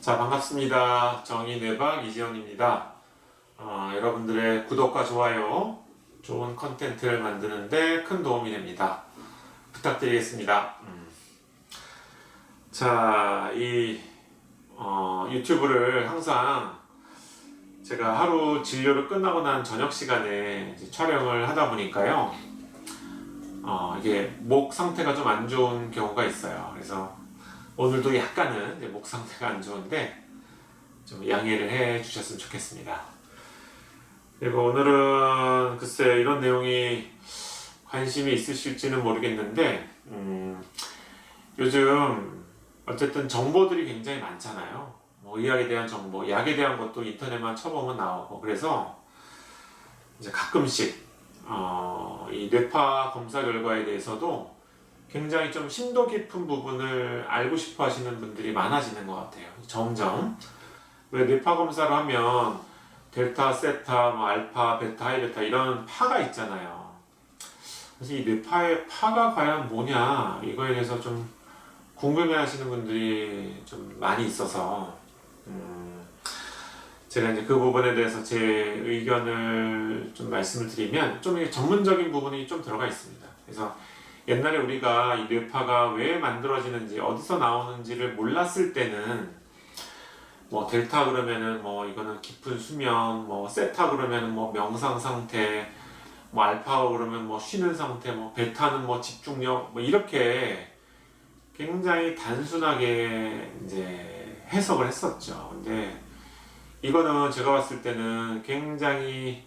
자, 반갑습니다. 정의뇌박 이지영입니다. 여러분들의 구독과 좋아요, 좋은 컨텐츠를 만드는데 큰 도움이 됩니다. 부탁드리겠습니다. 자, 유튜브를 항상 제가 하루 진료를 끝나고 난 저녁 시간에 이제 촬영을 하다 보니까요. 이게 목 상태가 좀 안 좋은 경우가 있어요. 그래서 오늘도 약간은 이제 목 상태가 안 좋은데 좀 양해를 해 주셨으면 좋겠습니다. 그리고 오늘은 글쎄 이런 내용이 관심이 있으실지는 모르겠는데 요즘 어쨌든 정보들이 굉장히 많잖아요. 뭐 의학에 대한 정보, 약에 대한 것도 인터넷만 쳐보면 나오고, 그래서 이제 가끔씩 이 뇌파 검사 결과에 대해서도 굉장히 좀 심도 깊은 부분을 알고 싶어 하시는 분들이 많아지는 것 같아요. 점점. 왜 뇌파 검사를 하면 델타, 세타, 뭐 알파, 베타, 하이베타 이런 파가 있잖아요. 그래서 이 뇌파의 파가 과연 뭐냐, 이거에 대해서 좀 궁금해 하시는 분들이 좀 많이 있어서 제가 이제 그 부분에 대해서 제 의견을 좀 말씀을 드리면 좀 전문적인 부분이 좀 들어가 있습니다. 그래서 옛날에 우리가 이 뇌파가 왜 만들어지는지, 어디서 나오는지를 몰랐을 때는 뭐 델타 그러면은 뭐 이거는 깊은 수면, 뭐 세타 그러면은 뭐 명상 상태, 뭐 알파 그러면 뭐 쉬는 상태, 뭐 베타는 뭐 집중력, 뭐 이렇게 굉장히 단순하게 이제 해석을 했었죠. 근데 이거는 제가 봤을 때는 굉장히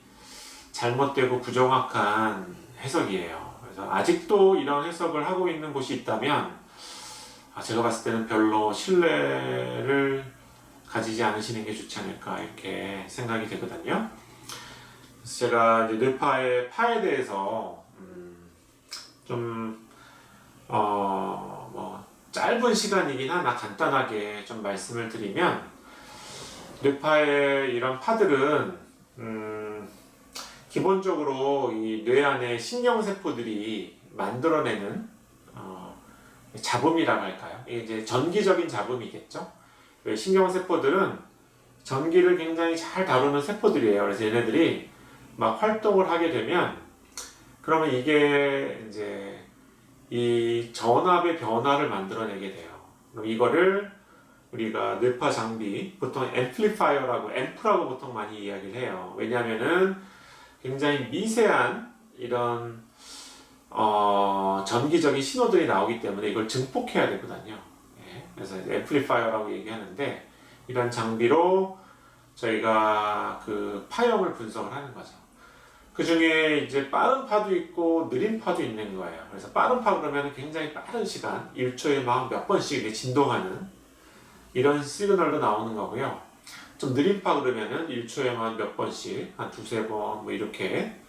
잘못되고 부정확한 해석이에요. 그래서 아직도 이런 해석을 하고 있는 곳이 있다면 제가 봤을 때는 별로 신뢰를 가지지 않으시는 게 좋지 않을까 이렇게 생각이 되거든요. 그래서 제가 이제 뇌파의 파에 대해서 뭐 짧은 시간이긴 하나 간단하게 좀 말씀을 드리면, 뇌파의 이런 파들은 기본적으로 이 뇌 안에 신경세포들이 만들어내는 잡음이라고 할까요? 이게 이제 전기적인 잡음이겠죠? 신경세포들은 전기를 굉장히 잘 다루는 세포들이에요. 그래서 얘네들이 막 활동을 하게 되면, 그러면 이게 이제 이 전압의 변화를 만들어내게 돼요. 그럼 이거를 우리가 뇌파 장비, 보통 앰플리파이어라고, 앰프라고 보통 많이 이야기를 해요. 왜냐하면은 굉장히 미세한 이런 전기적인 신호들이 나오기 때문에 이걸 증폭해야 되거든요. 예, 그래서 앰플리파이어라고 얘기하는데, 이런 장비로 저희가 그 파형을 분석을 하는 거죠. 그 중에 이제 빠른 파도 있고 느린 파도 있는 거예요. 그래서 빠른 파 그러면 굉장히 빠른 시간, 1초에 막 몇 번씩 이렇게 진동하는 이런 시그널도 나오는 거고요. 좀 느린 파 그러면은 1초에만 몇 번씩, 한 두세 번 뭐 이렇게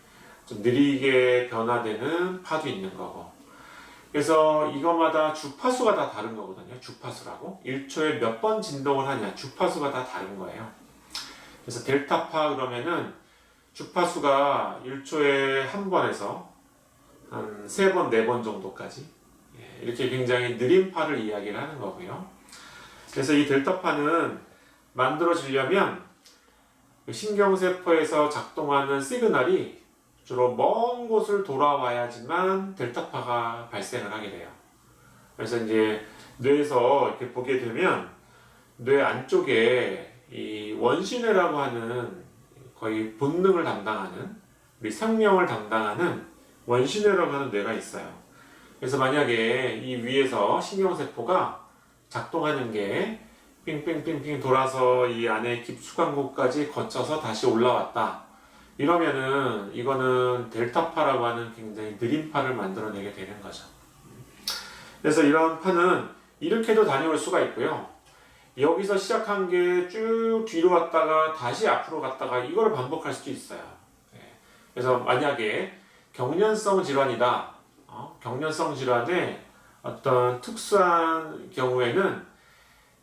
좀 느리게 변화되는 파도 있는 거고. 그래서 이거마다 주파수가 다 다른 거거든요. 주파수라고. 1초에 몇 번 진동을 하냐, 주파수가 다 다른 거예요. 그래서 델타파 그러면은 주파수가 1초에 한 번에서 한 3번, 4번 정도까지, 이렇게 굉장히 느린 파를 이야기를 하는 거고요. 그래서 이 델타파는 만들어지려면 신경세포에서 작동하는 시그널이 주로 먼 곳을 돌아와야지만 델타파가 발생을 하게 돼요. 그래서 이제 뇌에서 이렇게 보게 되면 뇌 안쪽에 이 원시뇌라고 하는 거의 본능을 담당하는, 우리 생명을 담당하는 원시뇌라고 하는 뇌가 있어요. 그래서 만약에 이 위에서 신경세포가 작동하는 게 빙빙빙빙 돌아서 이 안에 깊숙한 곳까지 거쳐서 다시 올라왔다, 이러면은 이거는 델타파라고 하는 굉장히 느린 파를 만들어내게 되는 거죠. 그래서 이런 파는 이렇게도 다녀올 수가 있고요. 여기서 시작한 게 쭉 뒤로 갔다가 다시 앞으로 갔다가 이거를 반복할 수도 있어요. 그래서 만약에 경련성 질환이다, 경련성 질환의 어떤 특수한 경우에는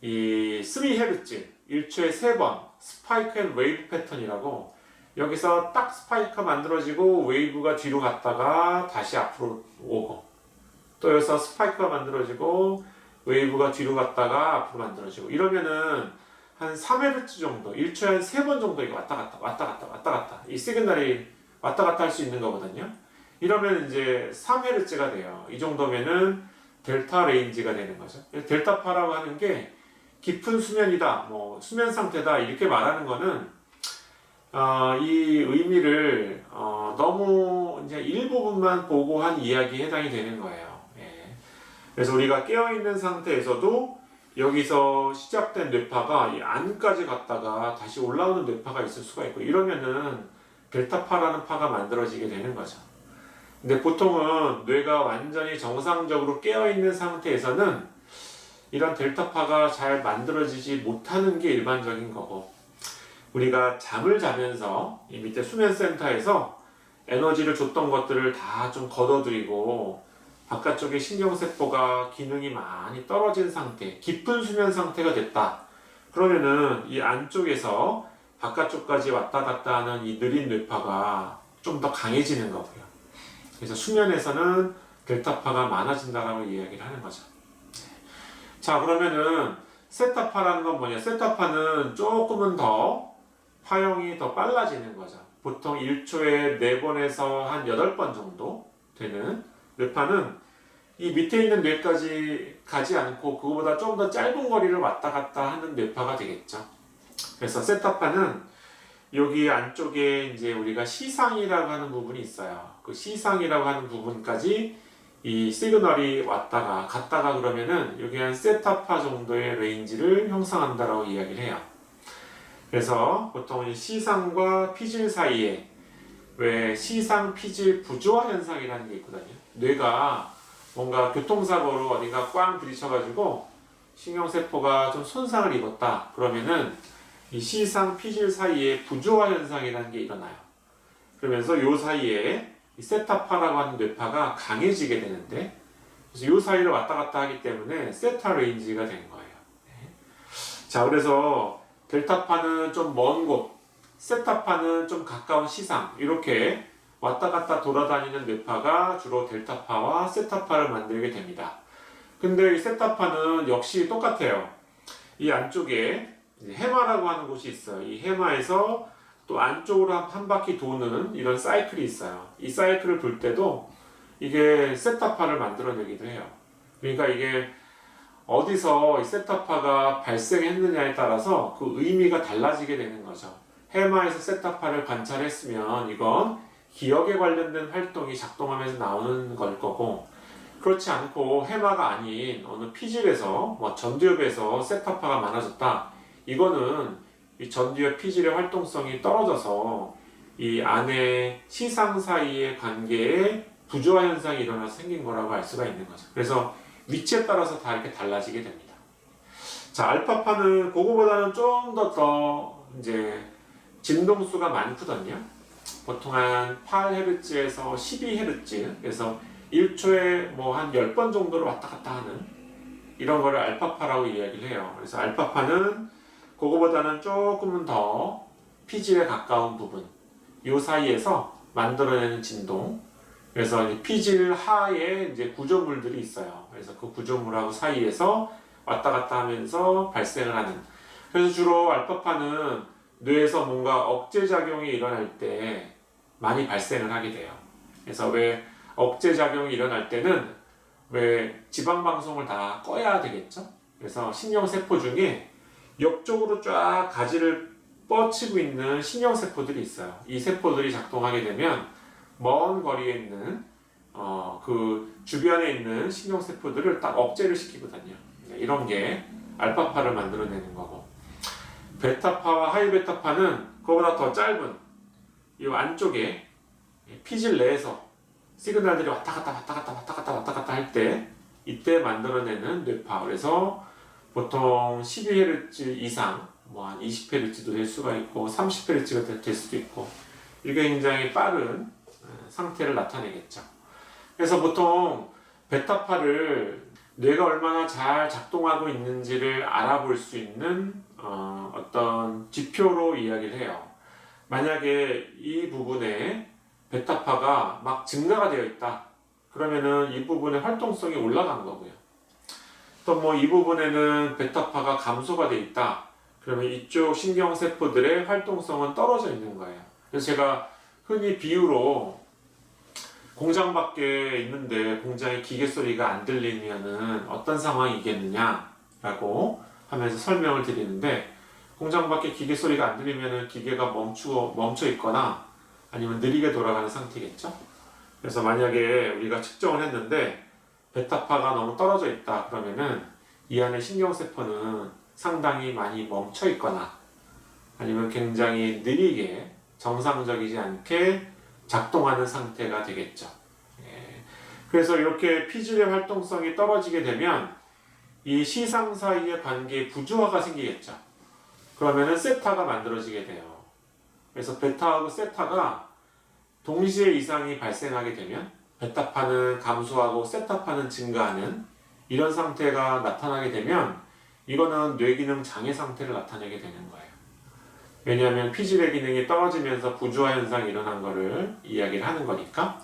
이 3Hz, 1초에 3번 스파이크 앤 웨이브 패턴이라고, 여기서 딱 스파이크가 만들어지고 웨이브가 뒤로 갔다가 다시 앞으로 오고, 또 여기서 스파이크가 만들어지고 웨이브가 뒤로 갔다가 앞으로 만들어지고, 이러면은 한 3Hz 정도, 1초에 한 3번 정도 이게 왔다 갔다 이 시그널이 왔다 갔다 할 수 있는 거거든요. 이러면 이제 3Hz가 돼요. 이 정도면은 델타 레인지가 되는 거죠. 델타파라고 하는 게 깊은 수면이다, 뭐 수면 상태다 이렇게 말하는 거는 이 의미를 너무 이제 일부분만 보고한 이야기에 해당이 되는 거예요. 예. 그래서 우리가 깨어 있는 상태에서도 여기서 시작된 뇌파가 이 안까지 갔다가 다시 올라오는 뇌파가 있을 수가 있고, 이러면은 델타파라는 파가 만들어지게 되는 거죠. 근데 보통은 뇌가 완전히 정상적으로 깨어 있는 상태에서는 이런 델타파가 잘 만들어지지 못하는 게 일반적인 거고, 우리가 잠을 자면서 이 밑에 수면센터에서 에너지를 줬던 것들을 다 좀 걷어들이고 바깥쪽에 신경세포가 기능이 많이 떨어진 상태, 깊은 수면 상태가 됐다. 그러면은 이 안쪽에서 바깥쪽까지 왔다 갔다 하는 이 느린 뇌파가 좀 더 강해지는 거고요. 그래서 수면에서는 델타파가 많아진다라고 이야기를 하는 거죠. 자, 그러면은 세타파라는 건 뭐냐? 세타파는 조금은 더 파형이 더 빨라지는 거죠. 보통 1초에 4번에서 한 8번 정도 되는 뇌파는 이 밑에 있는 뇌까지 가지 않고 그거보다 좀 더 짧은 거리를 왔다 갔다 하는 뇌파가 되겠죠. 그래서 세타파는 여기 안쪽에 이제 우리가 시상이라고 하는 부분이 있어요. 그 시상이라고 하는 부분까지 이 시그널이 왔다가 갔다가 그러면은 여기 한 세타파 정도의 레인지를 형성한다라고 이야기를 해요. 그래서 보통 이 시상과 피질 사이에 왜 시상 피질 부조화 현상이라는 게 있거든요. 뇌가 뭔가 교통사고로 어딘가 꽝 부딪혀가지고 신경세포가 좀 손상을 입었다. 그러면은 이 시상 피질 사이에 부조화 현상이라는 게 일어나요. 그러면서 요 사이에 이 세타파라고 하는 뇌파가 강해지게 되는데, 그래서 요 사이를 왔다 갔다 하기 때문에 세타 레인지가 된 거예요. 자, 그래서 델타파는 좀 먼 곳, 세타파는 좀 가까운 시상, 이렇게 왔다 갔다 돌아다니는 뇌파가 주로 델타파와 세타파를 만들게 됩니다. 근데 이 세타파는 역시 똑같아요. 이 안쪽에 해마라고 하는 곳이 있어요. 이 해마에서 또 안쪽으로 한 바퀴 도는 이런 사이클이 있어요. 이 사이클을 돌 때도 이게 세타파를 만들어내기도 해요. 그러니까 이게 어디서 이 세타파가 발생했느냐에 따라서 그 의미가 달라지게 되는 거죠. 해마에서 세타파를 관찰했으면 이건 기억에 관련된 활동이 작동하면서 나오는 걸 거고, 그렇지 않고 해마가 아닌 어느 피질에서 뭐 전두엽에서 세타파가 많아졌다. 이거는 이 전두엽 피질의 활동성이 떨어져서 이 안에 시상 사이의 관계에 부조화 현상이 일어나서 생긴 거라고 알 수가 있는 거죠. 그래서 위치에 따라서 다 이렇게 달라지게 됩니다. 자, 알파파는 그거보다는 좀 더 이제 진동수가 많거든요. 보통 한 8Hz에서 12Hz, 그래서 1초에 뭐 한 10번 정도를 왔다 갔다 하는 이런 거를 알파파라고 이야기를 해요. 그래서 알파파는 그거보다는 조금은 더 피질에 가까운 부분, 이 사이에서 만들어내는 진동. 그래서 피질 하에 이제 구조물들이 있어요. 그래서 그 구조물하고 사이에서 왔다 갔다 하면서 발생을 하는. 그래서 주로 알파파는 뇌에서 뭔가 억제작용이 일어날 때 많이 발생을 하게 돼요. 그래서 왜 억제작용이 일어날 때는 왜 지방방송을 다 꺼야 되겠죠? 그래서 신경세포 중에 옆쪽으로 쫙 가지를 뻗치고 있는 신경세포들이 있어요. 이 세포들이 작동하게 되면 먼 거리에 있는 그 주변에 있는 신경세포들을 딱 억제를 시키거든요. 이런 게 알파파를 만들어내는 거고, 베타파와 하이베타파는 그거보다 더 짧은 이 안쪽에 피질 내에서 시그널들이 왔다 갔다 할 때 이때 만들어내는 뇌파. 그래서 보통 12Hz 이상, 뭐 한 20Hz도 될 수가 있고 30Hz가 될 수도 있고, 이게 굉장히 빠른 상태를 나타내겠죠. 그래서 보통 베타파를 뇌가 얼마나 잘 작동하고 있는지를 알아볼 수 있는 어떤 지표로 이야기를 해요. 만약에 이 부분에 베타파가 막 증가가 되어 있다. 그러면은 이 부분의 활동성이 올라간 거고요. 또 뭐 이 부분에는 베타파가 감소가 되어 있다. 그러면 이쪽 신경세포들의 활동성은 떨어져 있는 거예요. 그래서 제가 흔히 비유로 공장 밖에 있는데 공장의 기계 소리가 안 들리면은 어떤 상황이겠느냐라고 하면서 설명을 드리는데, 공장 밖에 기계 소리가 안 들리면은 기계가 멈춰 있거나 아니면 느리게 돌아가는 상태겠죠. 그래서 만약에 우리가 측정을 했는데 베타파가 너무 떨어져 있다 그러면은 이 안에 신경세포는 상당히 많이 멈춰 있거나 아니면 굉장히 느리게 정상적이지 않게 작동하는 상태가 되겠죠. 예. 그래서 이렇게 피질의 활동성이 떨어지게 되면 이 시상 사이의 관계에 부조화가 생기겠죠. 그러면은 세타가 만들어지게 돼요. 그래서 베타하고 세타가 동시에 이상이 발생하게 되면 베타파는 감소하고 세타파는 증가하는 이런 상태가 나타나게 되면 이거는 뇌기능 장애 상태를 나타내게 되는 거예요. 왜냐하면 피질의 기능이 떨어지면서 부조화 현상이 일어난 거를 이야기를 하는 거니까.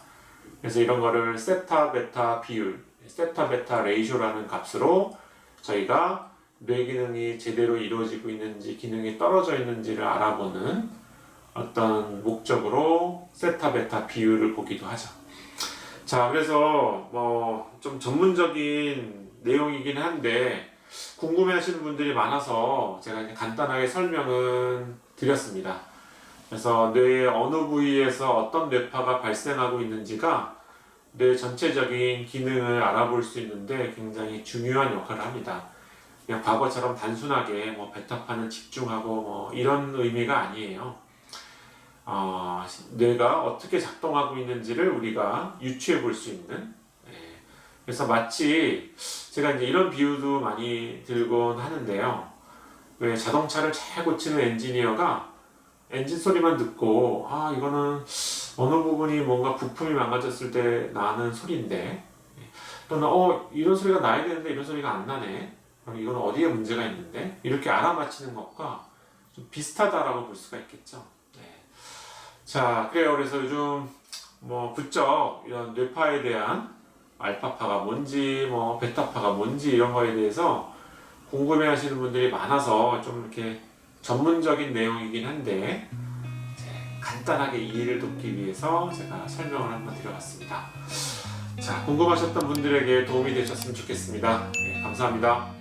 그래서 이런 거를 세타 베타 비율, 세타 베타 레이쇼라는 값으로 저희가 뇌 기능이 제대로 이루어지고 있는지 기능이 떨어져 있는지를 알아보는 어떤 목적으로 세타 베타 비율을 보기도 하죠. 자, 그래서 뭐 좀 전문적인 내용이긴 한데 궁금해하시는 분들이 많아서 제가 이제 간단하게 설명은 드렸습니다. 그래서 뇌의 어느 부위에서 어떤 뇌파가 발생하고 있는지가 뇌 전체적인 기능을 알아볼 수 있는데 굉장히 중요한 역할을 합니다. 그냥 과거처럼 단순하게 뭐 베타파는 집중하고 뭐 이런 의미가 아니에요. 뇌가 어떻게 작동하고 있는지를 우리가 유추해 볼 수 있는. 그래서 마치 제가 이제 이런 비유도 많이 들곤 하는데요. 왜 자동차를 잘 고치는 엔지니어가 엔진 소리만 듣고 이거는 어느 부분이 뭔가 부품이 망가졌을 때 나는 소리인데, 또는 이런 소리가 나야 되는데 이런 소리가 안 나네. 그럼 이건 어디에 문제가 있는데? 이렇게 알아맞히는 것과 좀 비슷하다라고 볼 수가 있겠죠. 네. 자, 그래요. 그래서 요즘 뭐 부쩍 이런 뇌파에 대한 알파파가 뭔지 뭐 베타파가 뭔지 이런 거에 대해서 궁금해 하시는 분들이 많아서 좀 이렇게 전문적인 내용이긴 한데 간단하게 이해를 돕기 위해서 제가 설명을 한번 드려봤습니다. 자, 궁금하셨던 분들에게 도움이 되셨으면 좋겠습니다. 네, 감사합니다.